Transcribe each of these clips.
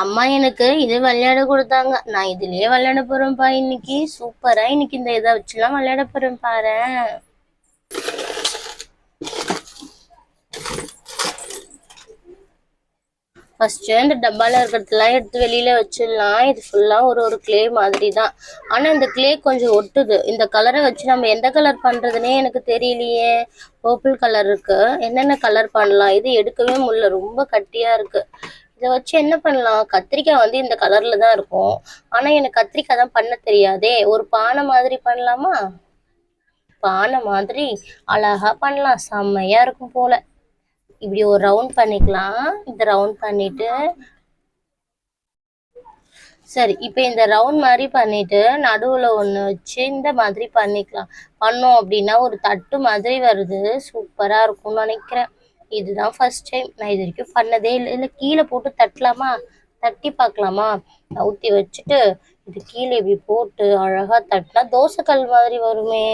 அம்மா எனக்கு இது விளையாட கொடுத்தாங்க. நான் இதுலயே விளையாட போறேன்ப்பா இன்னைக்கு. சூப்பரா இன்னைக்கு இந்த இதை வச்சுலாம் விளையாட போறேன் பாரு. ஃபர்ஸ்ட் இந்த டப்பால இருக்கிறதெல்லாம் எடுத்து வெளியில வச்சிடலாம். இது ஃபுல்லா ஒரு கிளே மாதிரி தான். ஆனா இந்த கிளே கொஞ்சம் ஒட்டுது. இந்த கலரை வச்சு நம்ம எந்த கலர் பண்றதுன்னே எனக்கு தெரியலையே. பர்பிள் கலர் இருக்கு. என்னென்ன கலர் பண்ணலாம்? இது எடுக்கவே முடியல, ரொம்ப கட்டியா இருக்கு. இதை வச்சு என்ன பண்ணலாம்? கத்திரிக்காய் வந்து இந்த கலர்ல தான் இருக்கும். ஆனா எனக்கு கத்திரிக்காய் தான் பண்ண தெரியாதே. ஒரு பானை மாதிரி பண்ணலாமா? பானை மாதிரி அழகா பண்ணலாம், செம்மையா இருக்கும் போல. இப்படி ஒரு ரவுண்ட் பண்ணிக்கலாம். இந்த ரவுண்ட் பண்ணிட்டு சரி, இப்ப இந்த ரவுண்ட் மாதிரி பண்ணிட்டு நடுவுல ஒண்ணு வச்சு இந்த மாதிரி பண்ணிக்கலாம். பண்ணோம் அப்படின்னா ஒரு தட்டு மாதிரி வருது. சூப்பரா இருக்கும்னு நினைக்கிறேன். இதுதான் ஃபர்ஸ்ட் டைம். நான் இது வரைக்கும் பண்ணதே இல்லை. இல்லை கீழே போட்டு தட்டலாமா? தட்டி பார்க்கலாமா? ஊத்தி வச்சுட்டு இது கீழே இப்படி போட்டு அழகா தட்டினா தோசைக்கல் மாதிரி வருமே.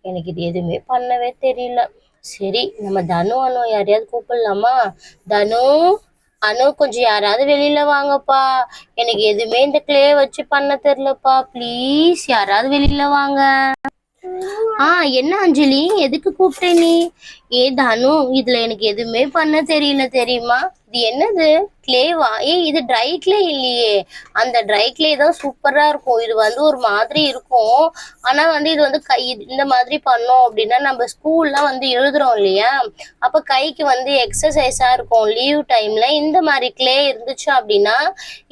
எனக்கு இது எதுவுமே பண்ணவே தெரியல. சரி, நம்ம தனு அனு யாரையாவது கூப்பிடலாமா? தனு, அனு கொஞ்சம் யாராவது வெளியில வாங்கப்பா. எனக்கு எதுவுமே இந்த கிளே வச்சு பண்ண தெரியலப்பா. ப்ளீஸ் யாராவது வெளியில வாங்க. என்ன அஞ்சலி, எதுக்கு கூப்பிட்டே நீ? தனு, இதுல எனக்கு எதுவுமே பண்ண தெரியல தெரியுமா? இது என்னது? கிளேவா? இது ட்ரை கிளே இல்லையே. அந்த ட்ரை கிளே தான் சூப்பரா இருக்கும். இது வந்து ஒரு மாதிரி இருக்கும். ஆனா வந்து இது வந்து கை இந்த மாதிரி பண்ணோம் அப்படின்னா நம்ம ஸ்கூல்லாம் வந்து எழுதுறோம் இல்லையா, அப்ப கைக்கு வந்து எக்ஸசைஸா இருக்கும். லீவ் டைம்ல இந்த மாதிரி கிளே இருந்துச்சு அப்படின்னா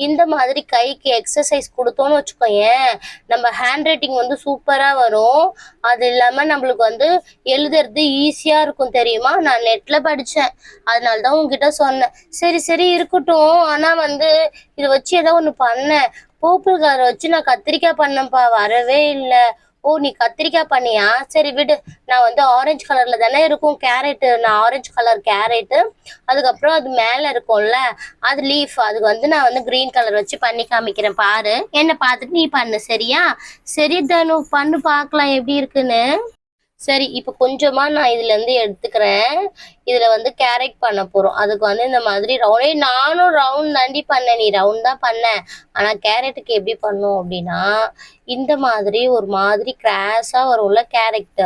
இந்த மாதிரி கைக்கு எக்ஸசைஸ் கொடுத்தோம்னு வச்சுக்கோயேன், நம்ம ஹேண்ட் ரைட்டிங் வந்து சூப்பரா வரும். அது இல்லாம நம்மளுக்கு வந்து எழுதுறது ஈஸியா இருக்கும் தெரியுமா? நான் நெட்ல படிச்சேன், அதனாலதான் உங்ககிட்ட சொன்னேன். சரி சரி இருக்கட்டும். ஆனா வந்து இதை வச்சு ஏதோ ஒண்ணு பண்ணேன். பர்பிள் கலர் வச்சு நான் கத்திரிக்காய் பண்ணேன்ப்பா, வரவே இல்லை. ஓ, நீ கத்திரிக்காய் பண்ணியா? சரி விடு. நான் வந்து ஆரஞ்சு கலர்ல தானே இருக்கும் கேரட். நான் ஆரஞ்சு கலர் கேரட், அதுக்கப்புறம் அது மேல இருக்கும்ல அது லீஃப், அதுக்கு வந்து நான் வந்து கிரீன் கலர் வச்சு பண்ணி காமிக்கிறேன் பாரு. என்ன பார்த்துட்டு நீ பண்ணு, சரியா? சரி தனு, பண்ணு பார்க்கலாம் எப்படி இருக்குன்னு. சரி, இப்ப கொஞ்சமா நான் இதுல இருந்து எடுத்துக்கிறேன். இதுல வந்து கேரட் பண்ண போறோம். அதுக்கு வந்து இந்த மாதிரி ரவுண்ட், நானும் ரவுண்ட் தாண்டி பண்ணேன், நீ ரவுண்ட் தான் பண்ண. ஆனா கேரட்டுக்கு எப்படி பண்ணும் அப்படின்னா இந்த மாதிரி ஒரு மாதிரி கிராஸா வரும்ல கேரட்,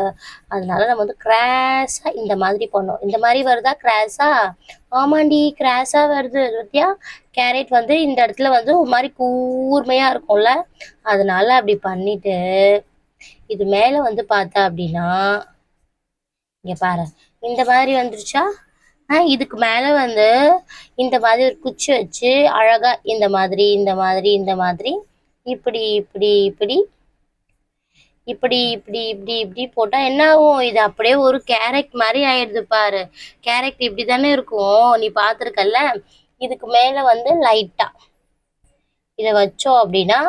அதனால நம்ம வந்து கிராஸா இந்த மாதிரி பண்ணோம். இந்த மாதிரி வருதா கிராஸா? ஆமாண்டி, கிராஸா வருது பத்தியா? கேரட் வந்து இந்த இடத்துல வந்து ஒரு மாதிரி கூர்மையா இருக்கும்ல, அதனால அப்படி பண்ணிட்டு இது மேல வந்து பார்த்தா அப்படின்னா இங்க பாரு, இந்த மாதிரி வந்துருச்சா? இதுக்கு மேல வந்து இந்த மாதிரி ஒரு குச்சி வச்சு அழகா இந்த மாதிரி இந்த மாதிரி இந்த மாதிரி இப்படி இப்படி இப்படி இப்படி இப்படி இப்படி இப்படி போட்டா என்ன ஆகும்? இது அப்படியே ஒரு கேரட் மாதிரி ஆயிடுது பாரு. கேரட் இப்படி தானே இருக்கும், நீ பார்த்துருக்கல்ல. இதுக்கு மேல வந்து லைட்டா இதை வச்சோம் அப்படின்னா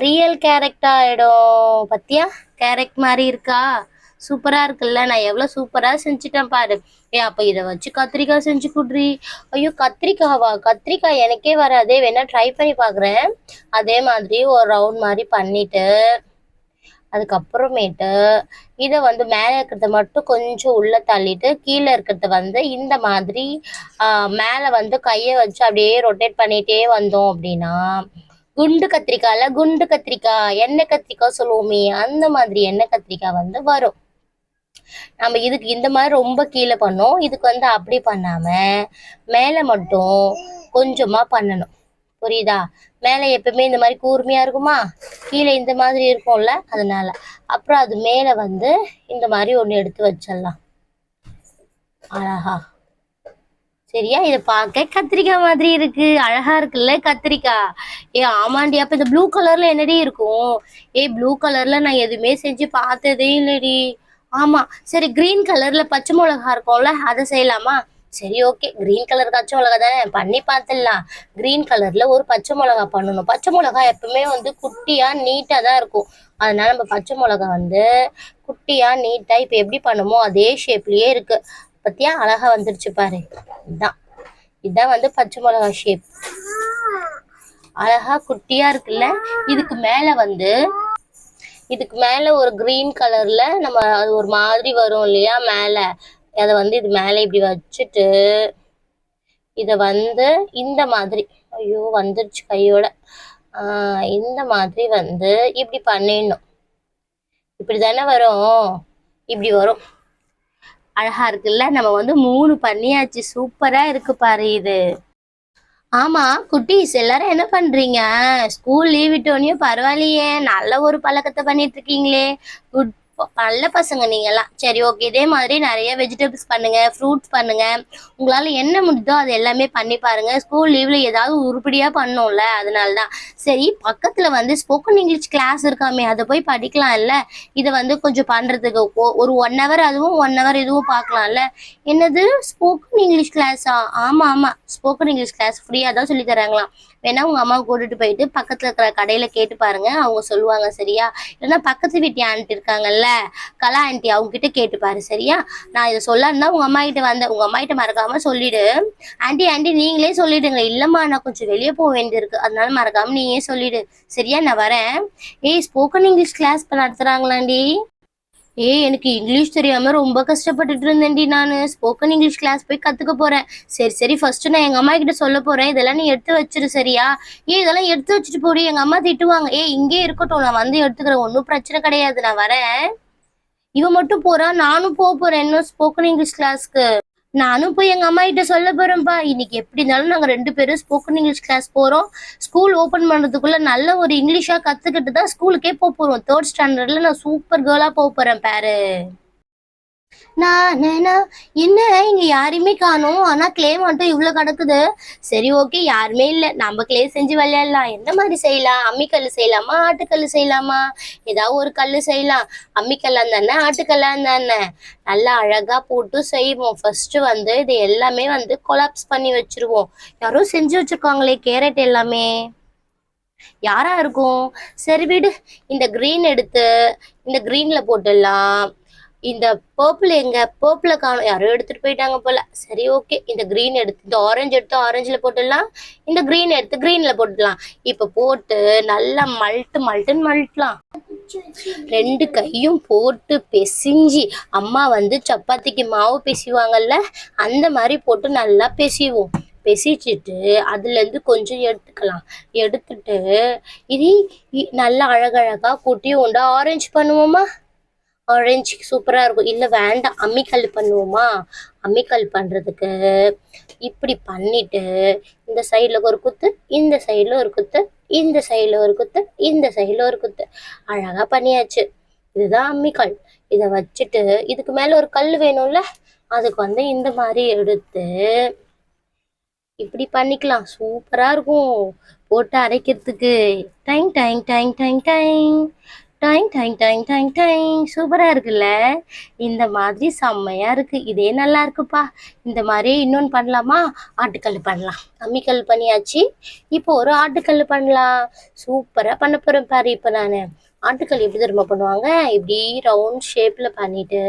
ரியல் கேரட் ஆயிடும். பத்தியா? கேரட் மாதிரி இருக்கா? சூப்பரா இருக்குல்ல? நான் எவ்வளவு சூப்பரா செஞ்சுட்டேன் பாரு. அப்ப இதை வச்சு கத்திரிக்காய் செஞ்சு குடுறி. ஐயோ, கத்திரிக்காவா? கத்திரிக்காய் எனக்கே வராதே. வேணா ட்ரை பண்ணி பாக்குறேன். அதே மாதிரி ஒரு ரவுண்ட் மாதிரி பண்ணிட்டு அதுக்கப்புறமேட்டு இதை வந்து மேலே இருக்கிறத மட்டும் கொஞ்சம் உள்ள தள்ளிட்டு கீழே இருக்கிறத வந்து இந்த மாதிரி மேலே வந்து கையை வச்சு அப்படியே ரொட்டேட் பண்ணிட்டே வந்தோம் அப்படின்னா குண்டு கத்திரிக்காய்ல குண்டு கத்திரிக்காய், எண்ணெய் கத்திரிக்காய் சொல்லுவோமே, அந்த மாதிரி எண்ணெய் கத்திரிக்காய் வந்து வரும். நம்ம இதுக்கு இந்த மாதிரி ரொம்ப கீழே பண்ணோம். இதுக்கு வந்து அப்படி பண்ணாம மேல மட்டும் கொஞ்சமா பண்ணணும். புரியுதா? மேல எப்பவுமே இந்த மாதிரி கூர்மையா இருக்குமா, கீழே இந்த மாதிரி இருக்கும்ல, அதனால. அப்புறம் அது மேல வந்து இந்த மாதிரி ஒண்ணு எடுத்து வச்சிடலாம் அழகா. சரியா? இதை பார்க்க கத்திரிக்காய் மாதிரி இருக்கு, அழகா இருக்குல்ல கத்திரிக்காய். ஆமாண்டி. அப்ப இந்த ப்ளூ கலர்ல என்னடி இருக்கும்? ப்ளூ கலர்ல நான் எதுவுமே செஞ்சு பார்த்ததே இல்லடி. ஆமா, சரி கிரீன் கலர்ல பச்சை மிளகா இருக்கும்ல, அதை செய்யலாமா? சரி ஓகே, கிரீன் கலர் பச்சை மிளகா தானே, பண்ணி பார்த்துடலாம். கிரீன் கலர்ல ஒரு பச்சை மிளகா பண்ணணும். பச்சை மிளகா எப்பவுமே வந்து குட்டியா நீட்டா தான் இருக்கும். அதனால நம்ம பச்சை மிளகா வந்து குட்டியா நீட்டா இப்ப எப்படி பண்ணுமோ அதே ஷேப்லயே இருக்கு. பத்தியா? அழகா வந்துருச்சு பாரு. இதான் இதான் வந்து பச்சை மிளகா ஷேப். அழகா குட்டியா இருக்குல்ல. இதுக்கு மேல ஒரு கிரீன் கலர்ல நம்ம அது ஒரு மாதிரி வரும் இல்லையா மேல, அதை வந்து இது மேல இப்படி வச்சுட்டு இத வந்து இந்த மாதிரி ஐயோ வந்துருச்சு கையோட. இந்த மாதிரி வந்து இப்படி பண்ணிடணும். இப்படி தானே வரும். இப்படி வரும். அழகா இருக்குல்ல. நம்ம வந்து 3 பண்ணியாச்சு. சூப்பரா இருக்கு பாரு இது. ஆமா குட்டீஸ் எல்லாரும் என்ன பண்றீங்க? ஸ்கூல் லீவ் விட்டோனயும் பரவாயில்லையே, நல்ல ஒரு பழக்கத்தை பண்ணிட்டு இருக்கீங்களே. குட். நல்ல பசங்க நீங்கெல்லாம். சரி ஓகே, இதே மாதிரி நிறைய வெஜிடபிள்ஸ் பண்ணுங்க, ஃப்ரூட்ஸ் பண்ணுங்க. உங்களால என்ன முடியுதோ அது எல்லாமே பண்ணி பாருங்க. ஸ்கூல் லீவ்ல ஏதாவது உருப்படியா பண்ணோம்ல, அதனால தான். சரி, பக்கத்துல வந்து ஸ்போக்கன் இங்கிலீஷ் கிளாஸ் இருக்காமே, அதை போய் படிக்கலாம் இல்ல. இதை வந்து கொஞ்சம் பண்றதுக்கு ஒரு 1 hour அதுவும் 1 hour இதுவும் பார்க்கலாம்ல. என்னது ஸ்போக்கன் இங்கிலீஷ் கிளாஸா? ஆமா ஆமா, ஸ்போக்கன் இங்கிலீஷ் கிளாஸ் ஃப்ரீயா தான் சொல்லி தராங்களாம். வேணா உங்க அம்மா கூட்டிட்டு போயிட்டு பக்கத்துல இருக்கிற கடையில கேட்டு பாருங்க, அவங்க சொல்லுவாங்க சரியா. இல்லைன்னா பக்கத்து வீட்டு ஆண்டி இருக்காங்கல்ல, கலா ஆண்டி, அவங்க கிட்ட கேட்டு பாரு சரியா. நான் இதை சொல்லணும்னா உங்க அம்மா கிட்ட வந்தேன், உங்க அம்மா கிட்ட மறக்காம சொல்லிடு. ஆண்டி ஆண்டி நீங்களே சொல்லிடுங்க. இல்லம்மா நான் கொஞ்சம் வெளியே போக வேண்டியிருக்கு, அதனால மறக்காம நீயே சொல்லிடு சரியா. நான் வரேன். ஏய், ஸ்போக்கன் இங்கிலீஷ் கிளாஸ் நடத்துறாங்களாண்டி. எனக்கு இங்கிலீஷ் தெரியாம ரொம்ப கஷ்டப்பட்டுட்டு இருந்தேன்டி. நானு ஸ்போக்கன் இங்கிலீஷ் கிளாஸ் போய் கத்துக்க போறேன். சரி சரி, ஃபர்ஸ்ட் நான் எங்க அம்மா கிட்ட சொல்ல போறேன். இதெல்லாம் நீ எடுத்து வச்சிரு சரியா. இதெல்லாம் எடுத்து வச்சுட்டு போடி, எங்க அம்மா திட்டுவாங்க. இங்கே இருக்கட்டும், நான் வந்து எடுத்துக்கிறேன், ஒன்றும் பிரச்சனை கிடையாது, நான் வரேன். இவன் மட்டும் போறான், நானும் போறேன் இன்னும் ஸ்போக்கன் இங்கிலீஷ் கிளாஸ்க்கு. நானும் போய் எங்க அம்மா கிட்ட சொல்ல போறேன்ப்பா. இன்னைக்கு எப்படி இருந்தாலும் நாங்க 2 பேரும் ஸ்போக்கன் இங்கிலீஷ் கிளாஸ் போறோம். ஸ்கூல் ஓபன் பண்றதுக்குள்ள நல்ல ஒரு இங்கிலீஷா கத்துக்கிட்டு தான் ஸ்கூலுக்கே போறோம். 3rd ஸ்டாண்டர்ட்ல நான் சூப்பர் கேர்ளா போறேன் பாரு. நான் என்ன இங்க யாரையுமே காணோம். ஆனா கிளே மட்டும் இவ்வளவு கிடக்குது. சரி ஓகே, யாருமே இல்ல, நம்ம கிளே செஞ்சு விளையாடலாம். என்ன மாதிரி செய்யலாம்? அம்மிக்கல்லு செய்யலாமா, ஆட்டுக்கல்லு செய்யலாமா? ஏதாவது ஒரு கல்லு செய்யலாம். அம்மிக்கல்லா தானே, ஆட்டுக்கல்லா தானே. நல்லா அழகா போட்டு செய்வோம். ஃபர்ஸ்ட் வந்து இது எல்லாமே வந்து கொலாப்ஸ் பண்ணி வச்சிருவோம். யாரோ செஞ்சு வச்சிருக்காங்களே கேரட் எல்லாமே. யாரா இருக்கும்? சரி விடு. இந்த கிரீன் எடுத்து இந்த கிரீன்ல போட்டுடலாம். இந்த பர்பிள் எங்க? பர்பிள காணும், யாரோ எடுத்துட்டு போயிட்டாங்க போல. சரி ஓகே, இந்த கிரீன் எடுத்து இந்த ஆரஞ்சு எடுத்து ஆரஞ்சுல போட்டுடலாம். இந்த கிரீன் எடுத்து கிரீன்ல போட்டுடலாம். இப்ப போட்டு நல்லா மல்ட்டுன்னு 2 கையும் போட்டு பெசிஞ்சு, அம்மா வந்து சப்பாத்திக்கு மாவு பெசிவாங்கல்ல, அந்த மாதிரி போட்டு நல்லா பெசிவோம். பெசிச்சுட்டு அதுல இருந்து கொஞ்சம் எடுத்துக்கலாம். எடுத்துட்டு இது நல்லா அழகழகா குட்டி உண்டா ஆரஞ்சு பண்ணுவோமா? ஆரஞ்சு சூப்பரா இருக்கும். இல்ல வேண்டாம், அம்மிக்கல் பண்ணுவோமா? அம்மிக்கல் பண்றதுக்கு இப்படி பண்ணிட்டு இந்த சைடுல ஒரு குத்து, இந்த சைடுல ஒரு குத்து, இந்த சைடுல ஒரு குத்து, இந்த சைடுல ஒரு குத்து. அழகா பண்ணியாச்சு. இதுதான் அம்மிக்கல். இத வச்சுட்டு இதுக்கு மேல ஒரு கல் வேணும்ல, அதுக்கு வந்து இந்த மாதிரி எடுத்து இப்படி பண்ணிக்கலாம். சூப்பரா இருக்கும் போட்டு அரைக்கிறதுக்கு. Dyeing dyeing dyeing dyeing dyeing dyeing dyeing dyeing dyeing dyeing. சூப்பரா இருக்குல்ல. இந்த மாதிரி செம்மையா இருக்கு. இதே நல்லா இருக்குப்பா. இந்த மாதிரி இன்னொன்னு பண்ணலாமா? ஆட்டுக்கல் பண்ணலாம். அம்மிக்கல் பண்ணியாச்சு, இப்போ ஒரு ஆட்டுக்கல் பண்ணலாம். சூப்பரா பண்ண போறேன் பாரு. இப்ப நானு ஆட்டுக்கல் எப்படி தெரியுமா பண்ணுவாங்க? இப்படி ரவுண்ட் ஷேப்ல பண்ணிட்டு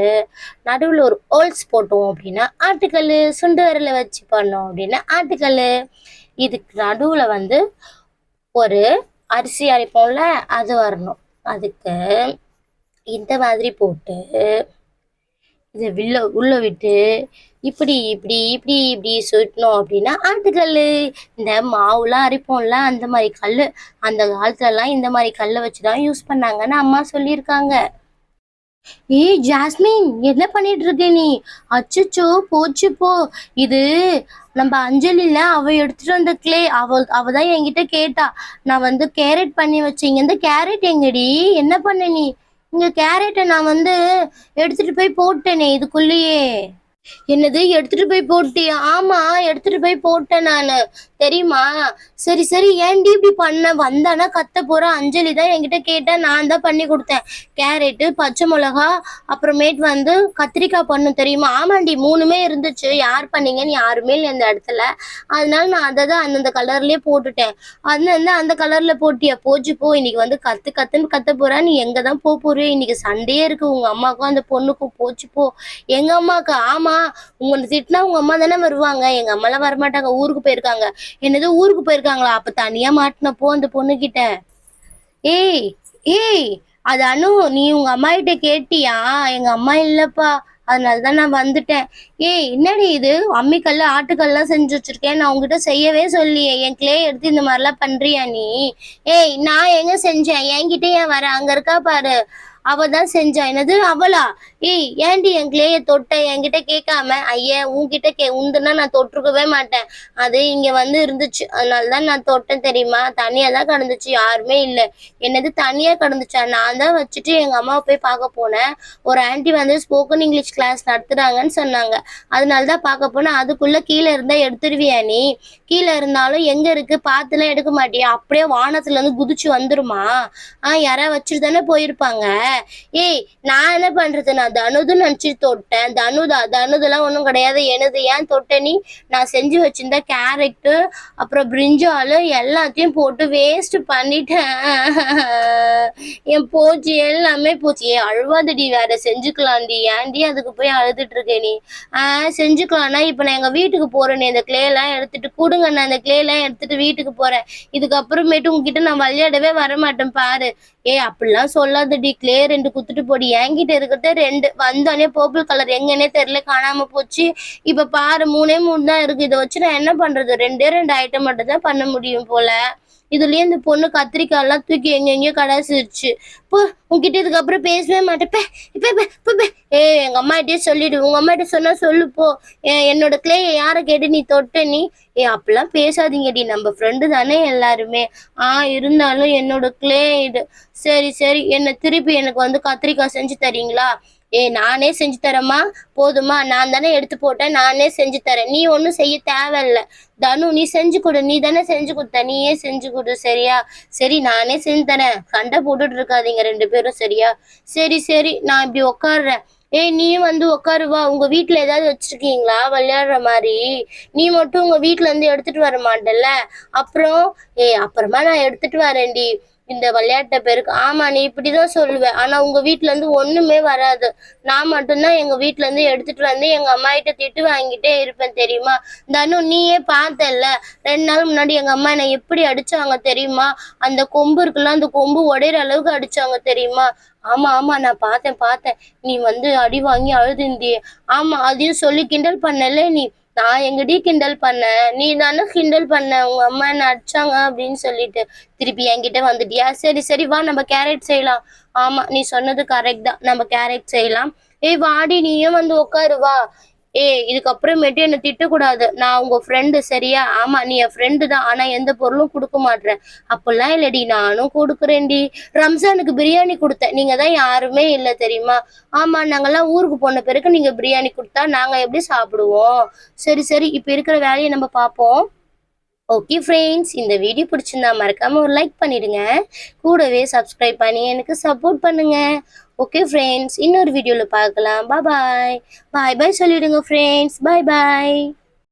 நடுவுல ஒரு ஹோல்ஸ் போட்டோம் அப்படின்னா ஆட்டுக்கல். சுண்டு விரல வச்சு பண்ணோம் அப்படின்னா ஆட்டுக்கல். இதுக்கு நடுவுல வந்து ஒரு அரிசி அரைப்போம்ல, அது வரணும். அதுக்கு இந்த மாதிரி போட்டு இதை உள்ள விட்டு இப்படி இப்படி இப்படி இப்படி சுட்டணும் அப்படின்னா ஆட்டுக்கல். இந்த மாவுலாம் அரைப்போம்ல, அந்த மாதிரி கல். அந்த காலத்துல எல்லாம் இந்த மாதிரி கல்லை வச்சுதான் யூஸ் பண்ணாங்கன்னு அம்மா சொல்லியிருக்காங்க. ஜாஸ்மின், என்ன பண்ணிட்டு இருக்க நீ? அச்சச்சோ, போச்சு போ. இது நம்ம அஞ்சலில அவ எடுத்துட்டு வந்த கிளே. அவதான் என்கிட்ட கேட்டா. நான் வந்து கேரட் பண்ணி வச்சேன். இந்த கேரட் எங்கடி? என்ன பண்ண நீ? இங்க கேரட்டை நான் வந்து எடுத்துட்டு போய் போட்டேனே இதுக்குள்ளேயே. என்னது, எடுத்துட்டு போய் போட்டியா? ஆமா, எடுத்துட்டு போய் போட்டேன் நானு, தெரியுமா? சரி சரி, ஏன்டி இப்படி பண்ண? வந்தானா கத்த போற. அஞ்சலி தான் என்கிட்ட கேட்டா, நான் தான் பண்ணி கொடுத்தேன். கேரட்டு, பச்சை மிளகா, அப்புறமேட்டு வந்து கத்திரிக்காய் பண்ணும், தெரியுமா? ஆமாண்டி, 3மே இருந்துச்சு. யார் பண்ணீங்கன்னு யாருமே இல்லை இந்த இடத்துல, அதனால நான் அதை தான் அந்தந்த கலர்லயே போட்டுட்டேன். வந்து அந்த கலர்ல போட்டியா? போச்சு போ. இன்னைக்கு வந்து கத்துன்னு கத்த போறா. நீ எங்க தான் போறியோ? இன்னைக்கு சண்டே இருக்கு உங்க அம்மாவுக்கும் அந்த பொண்ணுக்கும். போச்சு போ. எங்க அம்மாக்கு? ஆமா, உங்களை திட்டினா உங்க அம்மா தானே வருவாங்க. எங்க அம்மா எல்லாம் வரமாட்டாங்க, ஊருக்கு போயிருக்காங்க. என்னது, ஊருக்கு போயிருக்காங்களா? அப்ப தனியா மாட்டினப்போ அந்த பொண்ணு கிட்ட. ஏய் ஏய், அது அனு, நீ உங்க அம்மா கிட்ட கேட்டியா? எங்க அம்மா இல்லப்பா, அதனால தான் நான் வந்துட்டேன். ஏய் என்னடி இது அம்மிக்கல்லு ஆட்டுக்கல்லாம் செஞ்சு வச்சிருக்கேன், நான் உங்ககிட்ட செய்யவே சொல்லியே, என் கிளே எடுத்து இந்த மாதிரிலாம் பண்றியா நீ? ஏய் நான் எங்க செஞ்சேன், என்கிட்ட ஏன் வர, அங்க இருக்கா பாரு, அவ தான் செஞ்சா. என்னது அவளா? ஏய் ஏன்டி என் கிளேய தொட்ட, என்கிட்ட கேட்காம? ஐயா உன்கிட்ட உந்துனா நான் தொட்டிருக்கவே மாட்டேன். அது இங்க வந்து இருந்துச்சு, அதனாலதான் நான் தொட்டேன் தெரியுமா? தனியா தான் கிடந்துச்சு, யாருமே இல்லை. என்னது தனியா கிடந்துச்சா? நான் தான் வச்சுட்டு எங்க அம்மாவை போய் பார்க்க போனேன். ஒரு ஆன்ட்டி வந்து ஸ்போக்கன் இங்கிலீஷ் கிளாஸ் நடத்துறாங்கன்னு சொன்னாங்க, அதனாலதான் பார்க்க போனேன். அதுக்குள்ள கீழே இருந்தா எடுத்துருவியா நீ? கீழே இருந்தாலும் எங்க இருக்கு பார்த்துலாம் எடுக்க மாட்டியா? அப்படியே வானத்துல இருந்து குதிச்சு வந்துருமா? யாராவது வச்சுட்டு தானே போயிருப்பாங்க. ஏய் நான் என்ன பண்றது, நான் தனுதுன்னு நினைச்சு தொட்டேன். தனுதெல்லாம் ஒண்ணும் கிடையாது, எனது. ஏன் தொட்ட நீ? நான் செஞ்சு வச்சிருந்த கேரட்டு அப்புறம் பிரிஞ்சாலு எல்லாத்தையும் போட்டு வேஸ்ட் பண்ணிட்டேன். என் போச்சு, எல்லாமே போச்சு. அழுவாதடி, வேற செஞ்சுக்கலாம்டி. ஏன்டி அதுக்கு போய் அழுதுட்டு இருக்க நீ? செஞ்சுக்கலாம்னா இப்ப நான் எங்க வீட்டுக்கு போறேன், இந்த கிளே எல்லாம் எடுத்துட்டு கூடுங்க, நான் இந்த கிளே எல்லாம் எடுத்துட்டு வீட்டுக்கு போறேன். இதுக்கப்புறமேட்டு உங்ககிட்ட நான் விளையாடவே வரமாட்டேன் பாரு. அப்படிலாம் சொல்லாதடி, கிளே 2 குத்துட்டு போடி. என்கிட்ட இருக்கிறத 2 வந்தோடனே பர்பிள் கலர் எங்கன்னே தெரியல, காணாம போச்சு. இப்ப பாரு 3 தான் இருக்கு. இதை வச்சு நான் என்ன பண்றது? 2 ஐட்டம் மட்டும் தான் பண்ண முடியும் போல. இதுலயே இந்த பொண்ணு கத்திரிக்காய் எல்லாம் தூக்கி எங்கெங்கயோ கடாசிருச்சு. போ, உங்ககிட்ட இதுக்கப்புறம் பேசவே மாட்டேன். எங்க அம்மாகிட்டே சொல்லிடு, உங்க அம்மாகிட்ட சொன்னா சொல்லு போ. என்னோட கிளேய யாரை கேட்டு நீ தொட்ட நீ? அப்படிலாம் பேசாதீங்கடி, நம்ம ஃப்ரெண்டு தானே எல்லாருமே. இருந்தாலும் என்னோட கிளே இது. சரி சரி, என்ன திருப்பி எனக்கு வந்து கத்திரிக்காய் செஞ்சு தரீங்களா? நானே செஞ்சு தரேம்மா, போதுமா? நான் தானே எடுத்து போட்டேன், நானே செஞ்சு தரேன், நீ ஒன்றும் செய்ய தேவையில்ல. தனு நீ செஞ்சு கொடு, நீ தானே செஞ்சு கொடுத்த, நீயே செஞ்சு கொடு சரியா? சரி நானே செஞ்சு தரேன், சண்டை போட்டுட்டு இருக்காதீங்க 2 பேரும் சரியா? சரி சரி, நான் இப்படி உட்காடுறேன். நீயும் வந்து உட்காருவா. உங்க வீட்டுல ஏதாவது வச்சிருக்கீங்களா விளையாடுற மாதிரி? நீ மட்டும் உங்க வீட்டுல இருந்து எடுத்துட்டு வர மாட்டல்ல? அப்புறம் அப்புறமா நான் எடுத்துட்டு வரேன்டி இந்த விளையாட்ட பேருக்கு. ஆமா நீ இப்படிதான் சொல்லுவ, ஆனா உங்க வீட்டுல இருந்து ஒண்ணுமே வராது. நான் மட்டும்தான் எங்க வீட்டுல இருந்து எடுத்துட்டு வந்து எங்க அம்மா கிட்ட திட்டு வாங்கிட்டே இருப்பேன் தெரியுமா? தனு நீயே பார்த்தல்ல, 2 நாள் முன்னாடி எங்க அம்மா என்னை எப்படி அடிச்சாங்க தெரியுமா? அந்த கொம்பு இருக்குல்ல, அந்த கொம்பு உடையிற அளவுக்கு அடிச்சாங்க தெரியுமா? ஆமா ஆமா நான் பார்த்தேன். நீ வந்து அடி வாங்கி அழுதுந்தியே. ஆமா அதையும் சொல்லி கிண்டல் பண்ணல நீ. நான் எங்கடி கிண்டல் பண்ணேன்? நீ தானே கிண்டல் பண்ண, உங்க அம்மா என்ன அடிச்சாங்க அப்படின்னு சொல்லிட்டு. திருப்பி என்கிட்ட வந்துட்டியா? சரி சரி வா, நம்ம கேரட் செய்யலாம். ஆமா நீ சொன்னது கரெக்ட் தான், நம்ம கேரட் செய்யலாம். வாடி நீயும் வந்து உட்காரு வா. இதுக்கப்புறமேட்டு என்ன திட்டக்கூடாது, நான் உங்க ஃப்ரெண்டு சரியா? ஆமா நீ என் ஃப்ரெண்டு தான், ஆனா எந்த பொருளும் கொடுக்க மாட்டேன். அப்படிலாம் இல்லடி, நானும் கொடுக்குறேன்டி. ரம்ஜானுக்கு பிரியாணி கொடுத்தேன், நீங்க தான் யாருமே இல்லை தெரியுமா? ஆமா நாங்கெல்லாம் ஊருக்கு போன பிறகு நீங்க பிரியாணி கொடுத்தா நாங்க எப்படி சாப்பிடுவோம்? சரி சரி, இப்ப இருக்கிற வேலையை நம்ம பார்ப்போம். ஓகே ஃப்ரெண்ட்ஸ், இந்த வீடியோ பிடிச்சிருந்தா மறக்காம ஒரு லைக் பண்ணிடுங்க, கூடவே சப்ஸ்கிரைப் பண்ணி எனக்கு சப்போர்ட் பண்ணுங்க. ஓகே ஃப்ரெண்ட்ஸ், இன்னொரு வீடியோவில் பார்க்கலாம். பாய் பாய் சொல்லிடுங்க ஃப்ரெண்ட்ஸ், பாய் பாய்.